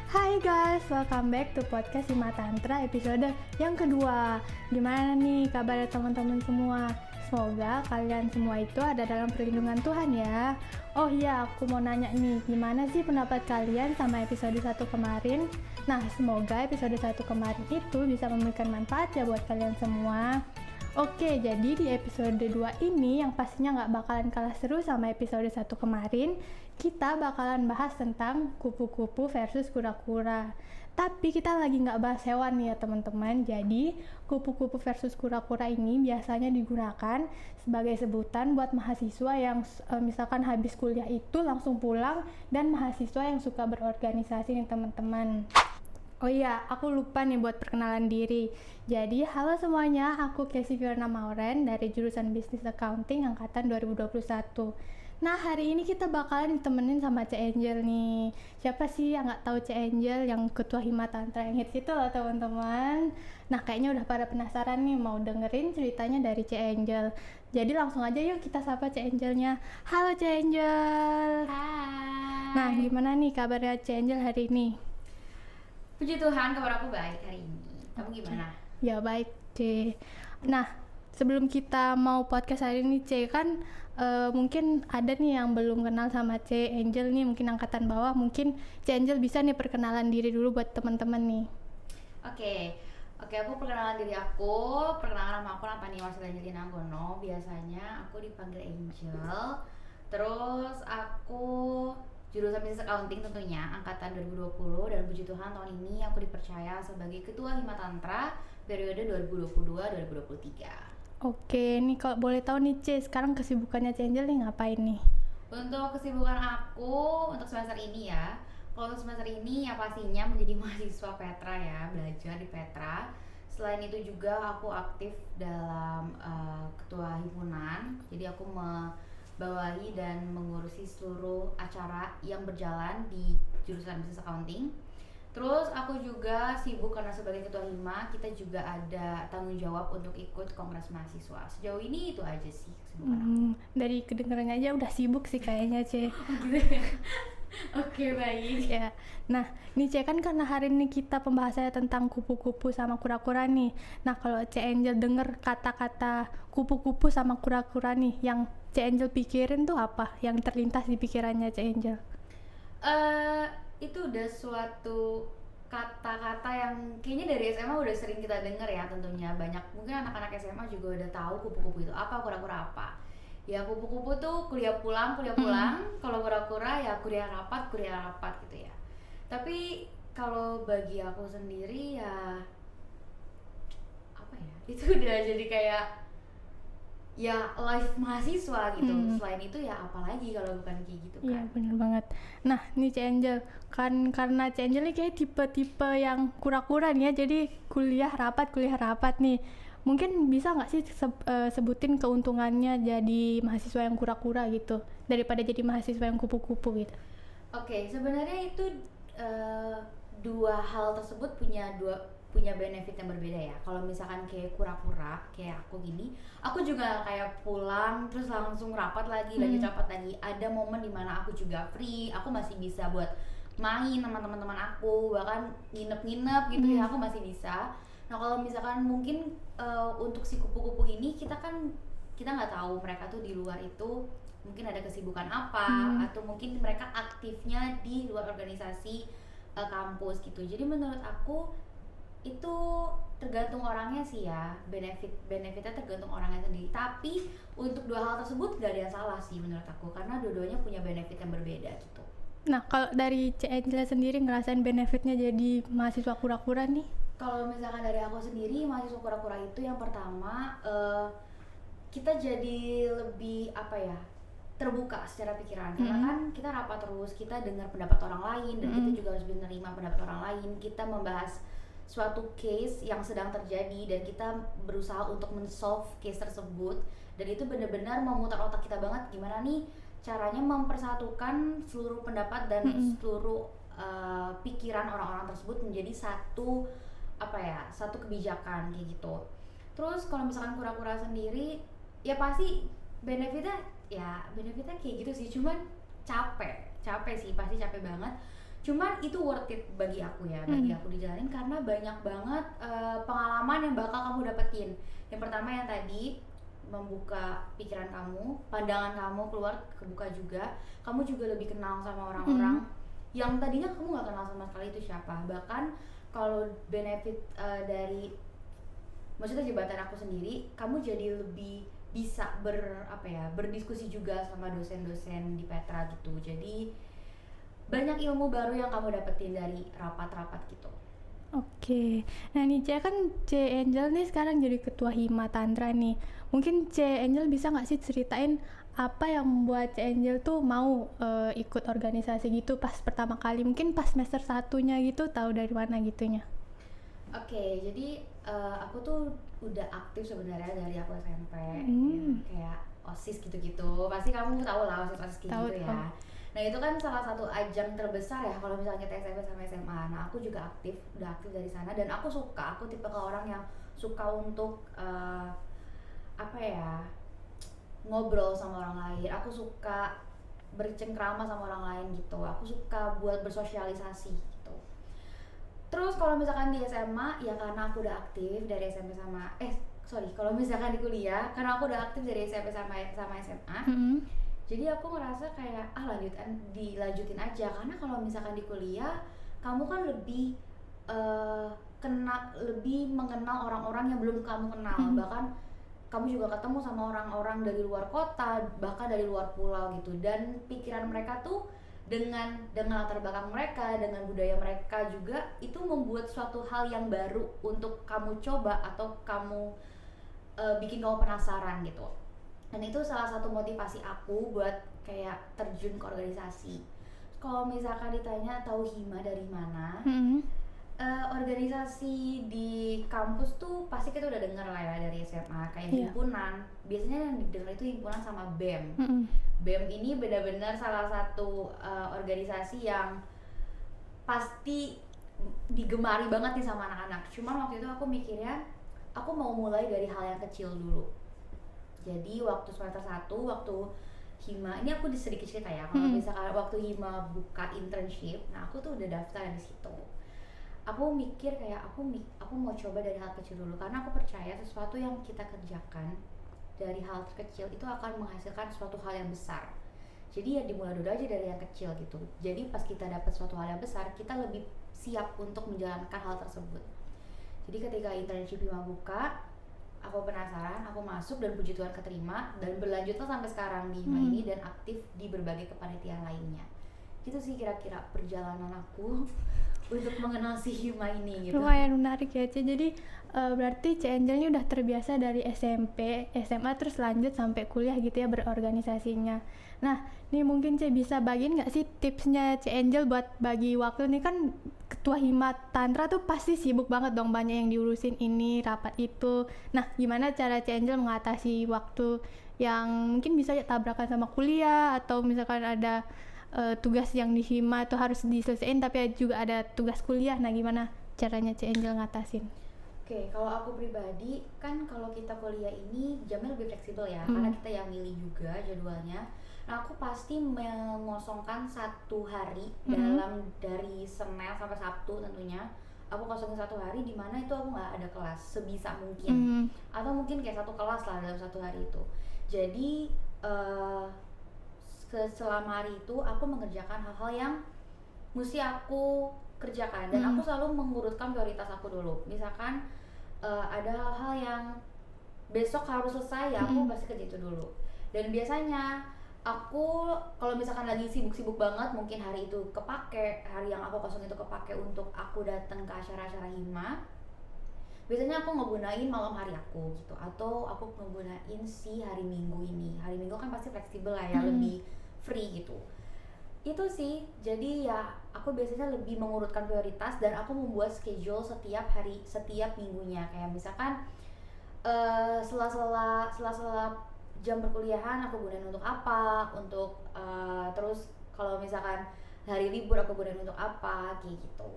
Hai guys, welcome back to podcast Hima Tantra episode yang kedua. Gimana nih kabarnya teman-teman semua? Semoga kalian semua itu ada dalam perlindungan Tuhan ya. Oh iya, aku mau nanya nih, gimana sih pendapat kalian sama episode 1 kemarin? Nah, semoga episode 1 kemarin itu bisa memberikan manfaat ya buat kalian semua. Oke, jadi di episode 2 ini yang pastinya nggak bakalan kalah seru sama episode 1 kemarin, kita bakalan bahas tentang kupu-kupu versus kura-kura. Tapi kita lagi nggak bahas hewan nih ya teman-teman. Jadi kupu-kupu versus kura-kura ini biasanya digunakan sebagai sebutan buat mahasiswa yang misalkan habis kuliah itu langsung pulang, dan mahasiswa yang suka berorganisasi nih teman-teman. Oh iya, aku lupa nih buat perkenalan diri. Jadi, halo semuanya, aku Casey Fiona Mauren dari jurusan Business Accounting angkatan 2021. Nah, hari ini kita bakalan ditemenin sama C Angel nih. Siapa sih yang nggak tahu C Angel, yang ketua Hima Tantra yang hits itu loh teman-teman. Nah, kayaknya udah pada penasaran nih mau dengerin ceritanya dari C Angel. Jadi langsung aja yuk kita sapa C Angelnya. Halo C Angel. Hai. Nah, gimana nih kabarnya C Angel hari ini? Puji Tuhan, kabar aku baik hari ini. Kamu gimana? Ya baik C. Nah, sebelum kita mau podcast hari ini C, kan mungkin ada nih yang belum kenal sama C Angel nih, mungkin angkatan bawah. Mungkin C Angel bisa nih perkenalan diri dulu buat teman-teman nih. Oke, aku perkenalan diri aku. Perkenalan nama aku Natani Warsila Angelina Anggono. Biasanya aku dipanggil Angel. Terus aku jurusan Business Accounting tentunya, angkatan 2020, dan puji Tuhan tahun ini aku dipercaya sebagai Ketua Hima Tantra periode 2022-2023. Oke, nih kalau boleh tahu nih C, sekarang kesibukannya C Angel nih ngapain nih? Untuk kesibukan aku untuk semester ini ya, kalau untuk semester ini ya pastinya menjadi mahasiswa Petra ya, belajar di Petra. Selain itu juga aku aktif dalam ketua himpunan, jadi aku membawahi dan mengurusi seluruh acara yang berjalan di jurusan Business Accounting. Terus aku juga sibuk karena sebagai ketua Hima, kita juga ada tanggung jawab untuk ikut kongres mahasiswa. Sejauh ini itu aja sih kesibukan aku. Dari kedengarannya aja udah sibuk sih kayaknya C. Oke, baik. Ya, nah nih C, kan karena hari ini kita pembahasannya tentang kupu-kupu sama kura-kura nih. Nah, kalau C Angel denger kata-kata kupu-kupu sama kura-kura nih, yang C Angel pikirin tuh apa? Yang terlintas di pikirannya C Angel? Itu udah suatu kata-kata yang kayaknya dari SMA udah sering kita dengar ya, tentunya banyak, mungkin anak-anak SMA juga udah tahu kupu-kupu itu apa, kura-kura apa. Ya, kupu-kupu tuh kuliah pulang, kalau kura-kura ya kuliah rapat gitu ya. Tapi kalau bagi aku sendiri ya apa ya, itu udah jadi kayak ya life mahasiswa gitu. Selain itu ya apalagi kalau bukan kayak gitu kan. Iya, bener banget. Nah nih C Angel, kan karena C Angel nih kayak tipe-tipe yang kura-kura nih ya, jadi kuliah rapat nih. Mungkin bisa nggak sih sebutin keuntungannya jadi mahasiswa yang kura-kura gitu daripada jadi mahasiswa yang kupu-kupu gitu? Oke, sebenarnya itu dua hal tersebut punya benefit yang berbeda ya. Kalau misalkan kayak kura-kura kayak aku gini, aku juga kayak pulang terus langsung rapat lagi lagi. Ada momen dimana aku juga free, aku masih bisa buat main sama teman-teman aku, bahkan nginep gitu ya, aku masih bisa. Nah, kalau misalkan mungkin untuk si kupu-kupu ini kita nggak tahu mereka tuh di luar itu mungkin ada kesibukan apa, atau mungkin mereka aktifnya di luar organisasi kampus gitu. Jadi menurut aku itu tergantung orangnya sih ya, benefitnya tergantung orangnya sendiri. Tapi untuk dua hal tersebut gak ada yang salah sih menurut aku, karena dua-duanya punya benefit yang berbeda gitu. Nah, kalau dari C Angela sendiri ngerasain benefitnya jadi mahasiswa kura-kura nih? Kalau misalkan dari aku sendiri, mahasiswa kura-kura itu yang pertama kita jadi lebih terbuka secara pikiran, karena kan kita rapat terus, kita dengar pendapat orang lain, dan kita juga harus menerima pendapat orang lain. Kita membahas suatu case yang sedang terjadi dan kita berusaha untuk men-solve case tersebut, dan itu benar-benar memutar otak kita banget gimana nih caranya mempersatukan seluruh pendapat dan seluruh pikiran orang-orang tersebut menjadi satu kebijakan kayak gitu. Terus kalau misalkan kura-kura sendiri ya pasti benefitnya kayak gitu sih, cuman capek sih, pasti capek banget. Cuman itu worth it bagi aku ya, bagi aku dijalanin karena banyak banget pengalaman yang bakal kamu dapetin. Yang pertama yang tadi membuka pikiran kamu, pandangan kamu keluar kebuka juga. Kamu juga lebih kenal sama orang-orang yang tadinya kamu nggak kenal sama sekali itu siapa. Bahkan kalau benefit dari maksudnya jabatan aku sendiri, kamu jadi lebih bisa berdiskusi juga sama dosen-dosen di Petra gitu. Jadi banyak ilmu baru yang kamu dapetin dari rapat-rapat gitu. Oke, nah nih C kan C Angel nih sekarang jadi ketua Hima Tantra nih. Mungkin C Angel bisa nggak sih ceritain apa yang membuat C Angel tuh mau ikut organisasi gitu pas pertama kali, mungkin pas semester satunya gitu, tahu dari mana gitunya? Oke, jadi aku tuh udah aktif sebenarnya dari aku SMP, ya, kayak OSIS gitu-gitu. Pasti kamu tahu lah OSIS kayak gitu ya. Nah itu kan salah satu ajang terbesar ya kalau misalnya kita SMP sama SMA. Nah aku juga udah aktif dari sana dan aku tipe orang yang suka untuk ngobrol sama orang lain. Aku suka bercengkrama sama orang lain gitu. Aku suka buat bersosialisasi gitu. Terus kalau misalkan di SMA ya karena aku udah aktif dari SMP kalau misalkan di kuliah karena aku udah aktif dari SMP sama SMA. Jadi aku ngerasa kayak dilanjutin aja karena kalau misalkan di kuliah kamu kan lebih lebih mengenal orang-orang yang belum kamu kenal, bahkan kamu juga ketemu sama orang-orang dari luar kota, bahkan dari luar pulau gitu, dan pikiran mereka tuh dengan latar belakang mereka, dengan budaya mereka juga itu membuat suatu hal yang baru untuk kamu coba atau kamu bikin kamu penasaran gitu. Dan itu salah satu motivasi aku buat kayak terjun ke organisasi. Kalau misalkan ditanya tahu Hima dari mana, organisasi di kampus tuh pasti kita udah denger lah ya dari SMA, kayak himpunan. Biasanya yang didengar itu himpunan sama BEM. BEM ini benar-benar salah satu organisasi yang pasti digemari banget nih sama anak-anak. Cuman waktu itu aku mikirnya aku mau mulai dari hal yang kecil dulu. Jadi waktu semester 1, waktu Hima, ini aku sedikit cerita ya. Kalau misalkan waktu Hima buka internship, nah aku tuh udah daftar di situ. Aku mikir kayak aku mau coba dari hal kecil dulu karena aku percaya sesuatu yang kita kerjakan dari hal terkecil itu akan menghasilkan suatu hal yang besar. Jadi ya dimulai dulu aja dari yang kecil gitu. Jadi pas kita dapat suatu hal yang besar, kita lebih siap untuk menjalankan hal tersebut. Jadi ketika internship Hima buka, aku penasaran, aku masuk dan puji Tuhan keterima dan berlanjutlah sampai sekarang di Hima ini dan aktif di berbagai kepanitiaan lainnya. Gitu sih kira-kira perjalanan aku untuk mengenal si Hima ini gitu. Lumayan menarik ya C. Jadi berarti C Angel ini udah terbiasa dari SMP, SMA terus lanjut sampai kuliah gitu ya berorganisasinya. Nah, nih mungkin C bisa bagiin nggak sih tipsnya C Angel buat bagi waktu nih, kan ketua Hima Tantra tuh pasti sibuk banget dong, banyak yang diurusin ini, rapat itu. Nah, gimana cara C Angel mengatasi waktu yang mungkin bisa ya tabrakan sama kuliah atau misalkan ada tugas yang di Hima itu harus diselesaikan tapi juga ada tugas kuliah. Nah, gimana caranya C Angel ngatasin? Oke, kalau aku pribadi kan kalau kita kuliah ini jamnya lebih fleksibel ya, karena kita yang milih juga jadwalnya. Nah, aku pasti mengosongkan satu hari dari Senin sampai Sabtu tentunya. Aku kosongin satu hari di mana itu aku nggak ada kelas sebisa mungkin, atau mungkin kayak satu kelas lah dalam satu hari itu. Jadi selama hari itu aku mengerjakan hal-hal yang mesti aku kerjakan dan aku selalu mengurutkan prioritas aku dulu. Misalkan ada hal-hal yang besok harus selesai ya aku pasti kerja itu dulu. Dan biasanya aku kalau misalkan lagi sibuk-sibuk banget, mungkin hari itu hari yang aku kosong itu kepake untuk aku datang ke acara-acara Hima. Biasanya aku ngegunain malam hari aku gitu, atau aku ngegunain si hari Minggu ini. Hari Minggu kan pasti fleksibel lah ya, lebih free gitu. Itu sih, jadi ya aku biasanya lebih mengurutkan prioritas dan aku membuat schedule setiap minggunya. Kayak misalkan sela-sela jam perkuliahan aku gunain untuk apa, terus kalau misalkan hari libur aku gunain untuk apa, kayak gitu.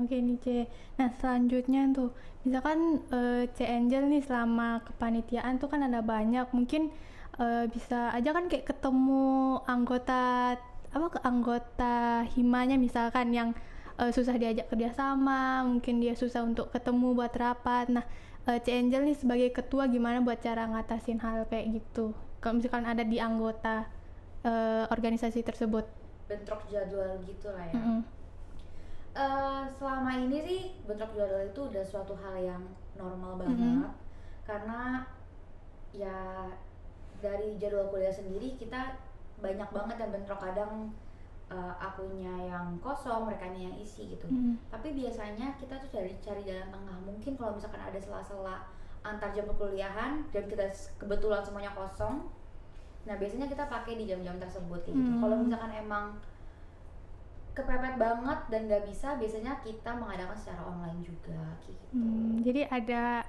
Oke nih C. Nah selanjutnya tuh, misalkan C Angel nih selama kepanitiaan tuh kan ada banyak, mungkin bisa aja kan kayak ketemu anggota ke anggota himanya misalkan yang susah diajak kerjasama, mungkin dia susah untuk ketemu buat rapat. Nah, C Angel nih sebagai ketua gimana buat cara ngatasin hal kayak gitu kalau misalkan ada di anggota organisasi tersebut? Bentrok jadwal gitu lah ya. Mm-mm. Selama ini sih bentrok jadwal itu udah suatu hal yang normal banget. Mm-hmm. Karena ya dari jadwal kuliah sendiri kita banyak banget yang bentrok, kadang akunya yang kosong, merekanya yang isi gitu. Tapi biasanya kita tuh cari jalan tengah. Mungkin kalau misalkan ada sela-sela antar jam perkuliahan dan kita kebetulan semuanya kosong, nah biasanya kita pakai di jam-jam tersebut gitu. Kalau misalkan emang kepepet banget dan nggak bisa, biasanya kita mengadakan secara online juga gitu. Jadi ada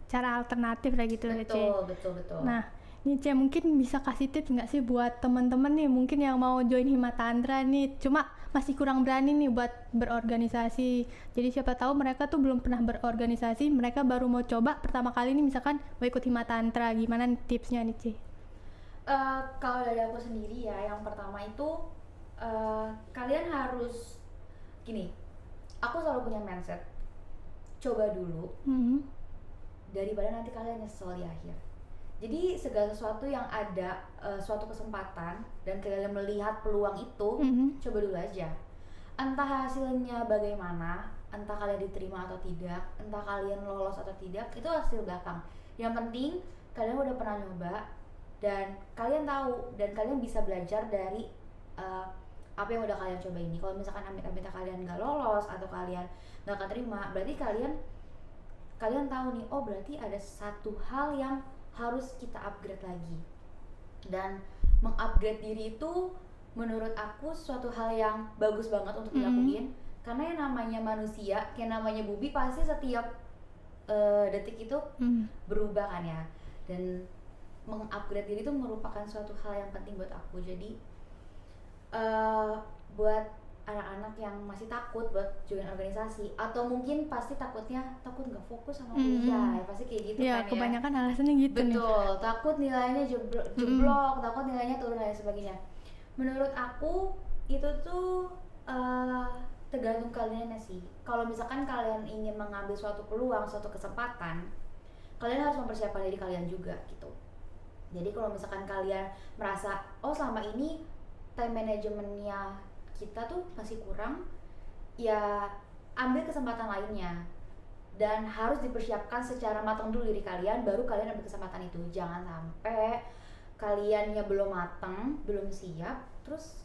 cara alternatif lah gitu. Betul. Nah, nih Ce, mungkin bisa kasih tips nggak sih buat teman-teman nih mungkin yang mau join Hima Tantra nih, cuma masih kurang berani nih buat berorganisasi. Jadi siapa tahu mereka tuh belum pernah berorganisasi, mereka baru mau coba pertama kali nih misalkan mau ikut Hima Tantra. Gimana nih tipsnya nih Ce? Kalau dari aku sendiri ya, yang pertama itu kalian harus gini, aku selalu punya mindset, coba dulu daripada nanti kalian nyesel di akhir. Jadi segala sesuatu yang ada suatu kesempatan dan kalian melihat peluang itu, coba dulu aja. Entah hasilnya bagaimana, entah kalian diterima atau tidak, entah kalian lolos atau tidak, itu hasil belakang. Yang penting kalian udah pernah nyoba dan kalian tahu dan kalian bisa belajar dari apa yang udah kalian coba ini. Kalau misalkan amit-amit kalian nggak lolos atau kalian nggak keterima, berarti kalian tahu nih, oh berarti ada satu hal yang harus kita upgrade lagi. Dan mengupgrade diri itu menurut aku suatu hal yang bagus banget untuk dilakuin, karena yang namanya manusia, kayak namanya Bubi, pasti setiap detik itu berubah kan ya. Dan mengupgrade diri itu merupakan suatu hal yang penting buat aku. Jadi buat anak-anak yang masih takut buat join organisasi, atau mungkin pasti takut nggak fokus sama kuliah, pasti kayak gitu ya, kan ya. Kebanyakan alasannya gitu. Betul, takut nilainya jeblok, takut nilainya turun dan sebagainya. Menurut aku itu tuh tergantung kalian sih. Kalau misalkan kalian ingin mengambil suatu peluang, suatu kesempatan, kalian harus mempersiapkan diri kalian juga gitu. Jadi kalau misalkan kalian merasa selama ini time manajemennya kita tuh masih kurang, ya ambil kesempatan lainnya dan harus dipersiapkan secara matang dulu diri kalian, baru kalian ambil kesempatan itu. Jangan sampai kaliannya belum matang, belum siap, terus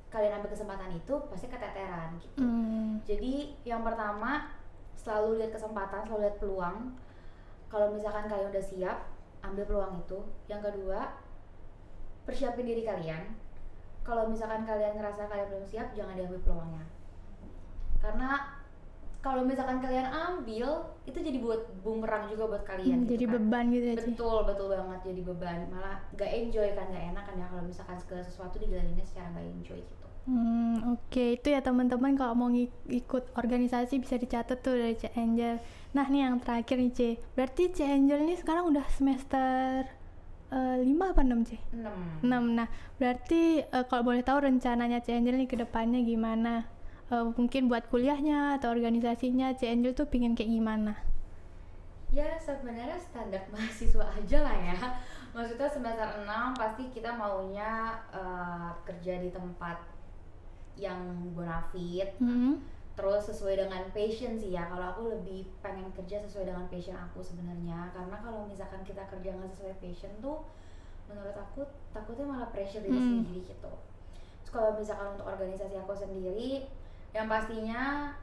kalian ambil kesempatan itu pasti keteteran gitu. Jadi yang pertama, selalu lihat kesempatan, selalu lihat peluang. Kalau misalkan kalian udah siap, ambil peluang itu. Yang kedua, persiapin diri kalian. Kalau misalkan kalian ngerasa kalian belum siap, jangan diambil peluangnya. Karena kalau misalkan kalian ambil, itu jadi buat bumerang juga buat kalian. Jadi gitu kan. beban gitu ya. Betul banget, jadi beban. Malah gak enjoy kan, gak enak kan ya kalau misalkan segala sesuatu dijalaninnya secara gak enjoy gitu. Oke, itu ya teman-teman, kalau mau ikut organisasi bisa dicatat tuh dari C Angel. Nah nih yang terakhir nih C, berarti C Angel ini sekarang udah semester 5 apa 6 C? 6. Nah berarti kalau boleh tahu rencananya C Angel nih ke depannya gimana? Mungkin buat kuliahnya atau organisasinya C Angel tuh pingin kayak gimana? Ya sebenarnya standar mahasiswa aja lah ya. Maksudnya semester 6 pasti kita maunya kerja di tempat yang bonafit, terus sesuai dengan passion sih ya. Kalau aku lebih pengen kerja sesuai dengan passion aku sebenarnya, karena kalau misalkan kita kerja nggak sesuai passion tuh, menurut aku takutnya malah pressure diri sendiri gitu. Terus kalau misalkan untuk organisasi aku sendiri, yang pastinya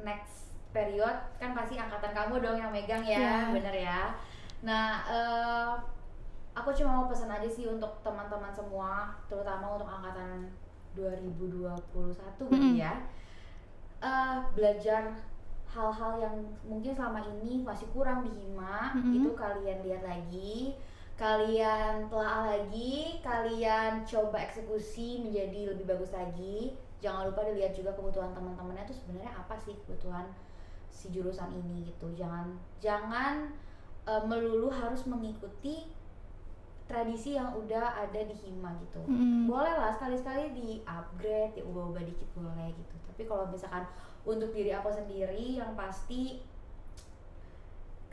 next period kan pasti angkatan kamu dong yang megang ya, bener ya. Nah aku cuma mau pesan aja sih untuk teman-teman semua, terutama untuk angkatan 2021 ya, belajar hal-hal yang mungkin selama ini masih kurang di Hima, itu kalian lihat lagi, kalian telaah lagi, kalian coba eksekusi menjadi lebih bagus lagi. Jangan lupa dilihat juga kebutuhan teman-temannya tuh sebenarnya apa sih kebutuhan si jurusan ini gitu. Jangan melulu harus mengikuti tradisi yang udah ada di Hima gitu. Mm. Boleh lah sekali-sekali di upgrade, diubah-ubah dikit boleh gitu. Tapi kalau misalkan untuk diri aku sendiri yang pasti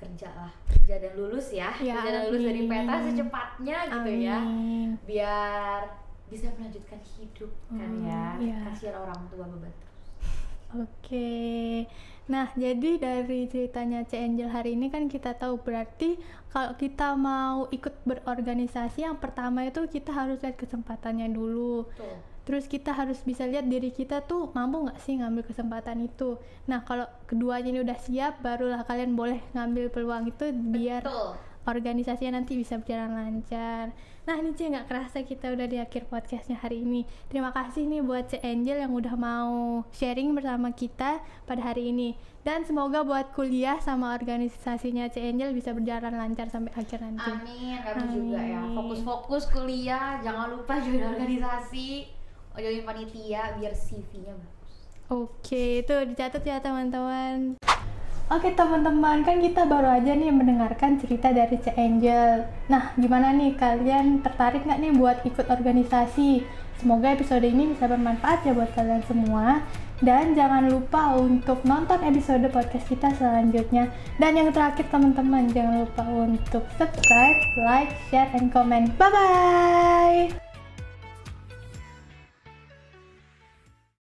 kerja dan lulus ya, kerja dan lulus dari PETA secepatnya gitu ya, biar bisa melanjutkan hidup kan ya, kasihan orang tua beban terus. Oke. Nah, jadi dari ceritanya C Angel hari ini kan kita tahu berarti kalau kita mau ikut berorganisasi yang pertama itu kita harus lihat kesempatannya dulu. Betul. Terus kita harus bisa lihat diri kita tuh mampu nggak sih ngambil kesempatan itu. Nah, kalau keduanya ini udah siap, barulah kalian boleh ngambil peluang itu biar organisasinya nanti bisa berjalan lancar. Nah, ini Ci, nggak kerasa kita udah di akhir podcastnya hari ini. Terima kasih nih buat C Angel yang udah mau sharing bersama kita pada hari ini. Dan semoga buat kuliah sama organisasinya C Angel bisa berjalan lancar sampai akhir nanti. Amin, kami juga ya. Fokus-fokus kuliah, jangan lupa join organisasi, join panitia biar CV-nya bagus. Oke, itu dicatat ya teman-teman. Oke teman-teman, kan kita baru aja nih mendengarkan cerita dari C Angel. Nah, gimana nih, kalian tertarik nggak nih buat ikut organisasi? Semoga episode ini bisa bermanfaat ya buat kalian semua. Dan jangan lupa untuk nonton episode podcast kita selanjutnya. Dan yang terakhir teman-teman, jangan lupa untuk subscribe, like, share, and comment. Bye-bye!